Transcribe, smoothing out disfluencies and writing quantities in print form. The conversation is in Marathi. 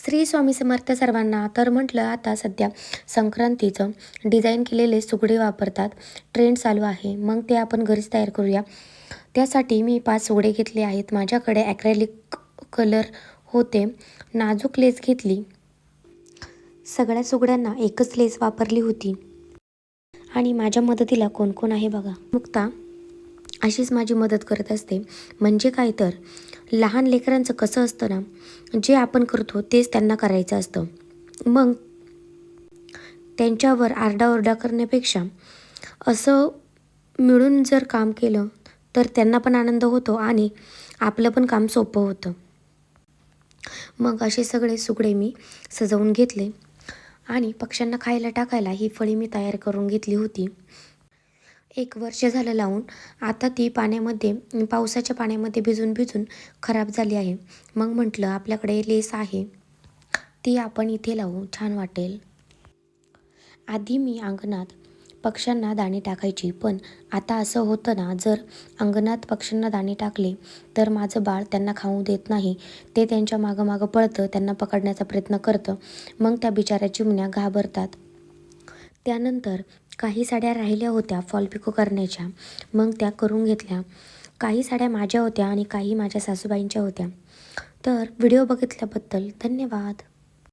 श्री स्वामी समर्थ सर्वांना. तर म्हटलं आता सध्या संक्रांतीचं डिझाईन केलेले सुगडे वापरतात, ट्रेंड चालू आहे. मग ते आपण घरीच तयार करूया. त्यासाठी मी 5 सुगडे घेतले आहेत. माझ्याकडे ॲक्रेलिक कलर होते. नाजूक लेस घेतली. सगळ्या सुगड्यांना एकच लेस वापरली होती. आणि माझ्या मदतीला कोण कोण आहे बघा. मुक्ता अशीच माझी मदत करत असते. म्हणजे काय तर लहान लेकरांचं कसं असतं ना, जे आपण करतो तेच त्यांना करायचं असतं. मग त्यांच्यावर आरडाओरडा करण्यापेक्षा असं मिळून जर काम केलं तर त्यांना पण आनंद होतो आणि आपलं पण काम सोपं होतं. मग असे सगळे सुगडे मी सजवून घेतले आणि पक्ष्यांना खायला टाकायला ही फळी मी तयार करून घेतली होती. 1 वर्ष झालं लावून. आता ती पाण्यामध्ये पावसाच्या पाण्यामध्ये भिजून भिजून खराब झाली आहे. मग म्हटलं आपल्याकडे लेस आहे, ती आपण इथे लावू, छान वाटेल. आधी मी अंगणात पक्ष्यांना दाणे टाकायची, पण आता असं होतं ना, जर अंगणात पक्ष्यांना दाणे टाकले तर माझं बाळ त्यांना खाऊ देत नाही. ते त्यांच्या मागं मागं पळतं, त्यांना पकडण्याचा प्रयत्न करतं. मग त्या बिचाऱ्या चिमण्या घाबरतात. त्यानंतर काही साड्या राहिल्या होत्या फॉल पिको करण्याच्या, मग त्या करून घेतल्या. काही साड्या माझ्या होत्या आणि काही माझ्या सासूबाईंच्या होत्या. तर व्हिडिओ बघितल्याबद्दल धन्यवाद.